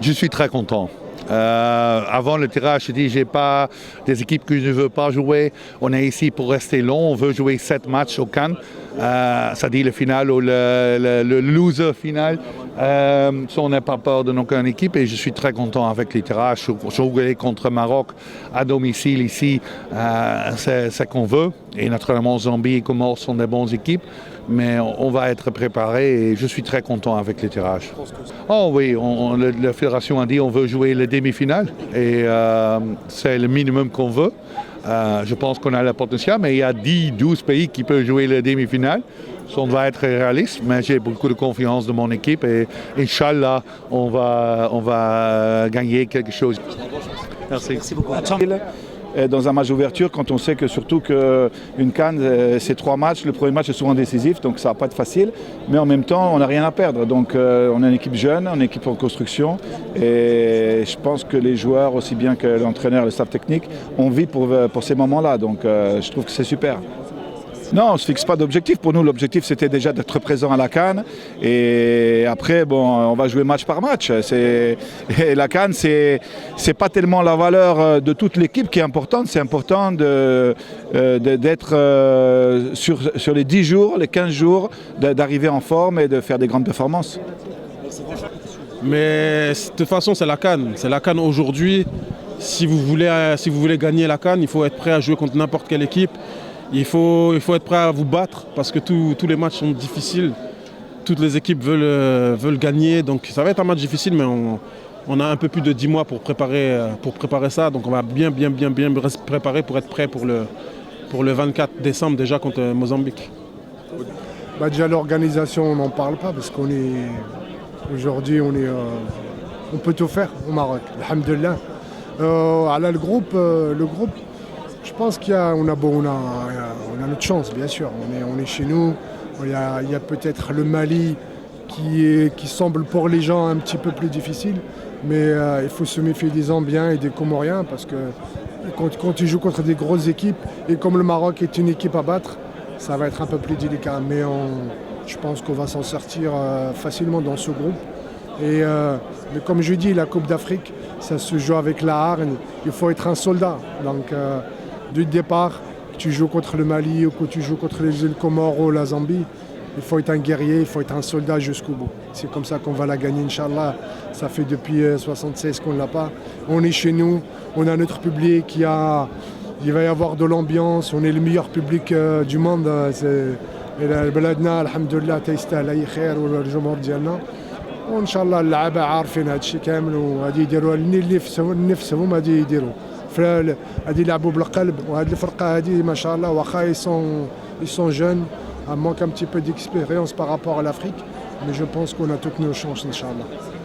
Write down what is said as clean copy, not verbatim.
Je suis très content. Avant le tirage, je dis j'ai pas des équipes que je ne veux pas jouer. On est ici pour rester long. On veut jouer 7 matchs au Cannes. Ça dit le final ou le loser final. On n'a pas peur de aucune équipe et je suis très content avec les tirages. Jouer contre Maroc à domicile ici, c'est ce qu'on veut. Et naturellement, Zambie et Comores sont des bonnes équipes. Mais on va être préparé et je suis très content avec les tirages. Oh oui, la fédération a dit qu'on veut jouer les demi-finales et c'est le minimum qu'on veut. Je pense qu'on a le potentiel, mais il y a 10-12 pays qui peuvent jouer les demi-finales. On va être réaliste, mais j'ai beaucoup de confiance dans mon équipe et Inch'Allah, on va gagner quelque chose. Merci beaucoup. Dans un match d'ouverture, quand on sait que surtout qu'une CAN, c'est 3 matchs, le premier match est souvent décisif, donc ça va pas être facile, mais en même temps, on n'a rien à perdre. Donc on est une équipe jeune, on est une équipe en construction, et je pense que les joueurs, aussi bien que l'entraîneur et le staff technique, ont envie pour ces moments-là, donc je trouve que c'est super. Non, on ne se fixe pas d'objectif. Pour nous, l'objectif, c'était déjà d'être présent à la CAN. Et après, on va jouer match par match. Et la CAN, c'est pas tellement la valeur de toute l'équipe qui est importante. C'est important d'être sur les 10 jours, les 15 jours, d'arriver en forme et de faire des grandes performances. Mais de toute façon, c'est la CAN. C'est la CAN aujourd'hui. Si vous voulez gagner la CAN, il faut être prêt à jouer contre n'importe quelle équipe. Il faut être prêt à vous battre parce que tous les matchs sont difficiles. Toutes les équipes veulent gagner. Donc ça va être un match difficile, mais on a un peu plus de 10 mois pour préparer ça. Donc on va bien se préparer pour être prêt pour le 24 décembre déjà contre Mozambique. Déjà l'organisation, on n'en parle pas parce qu'aujourd'hui on peut tout faire au Maroc. Alhamdulillah. Le groupe. Je pense qu'on a notre chance, bien sûr. On est chez nous. Il y a peut-être le Mali qui semble pour les gens un petit peu plus difficile. Mais il faut se méfier des Zambiens et des Comoriens parce que quand tu joues contre des grosses équipes, et comme le Maroc est une équipe à battre, ça va être un peu plus délicat. Mais je pense qu'on va s'en sortir facilement dans ce groupe. Mais comme je dis, la Coupe d'Afrique, ça se joue avec la hargne. Il faut être un soldat. Donc, du départ, que tu joues contre le Mali ou que tu joues contre les îles Comores ou la Zambie, il faut être un guerrier, il faut être un soldat jusqu'au bout. C'est comme ça qu'on va la gagner, Inch'Allah. Ça fait depuis 1976 qu'on ne l'a pas. On est chez nous, on a notre public, il va y avoir de l'ambiance, on est le meilleur public du monde. بلادنا الحمد لله تيستاهل اي خير والجمهور ديالنا وان شاء الله اللعابه عارفين هذا الشيء كامل وغادي يديروا اللي نفسهم غادي يديروا غادي يلعبوا بالقلب وهذه الفرقه هذه ما شاء الله واخا ils sont jeunes, manque un petit peu d'expérience par rapport à l'Afrique, mais je pense qu'on a toutes nos chances, Inch'Allah.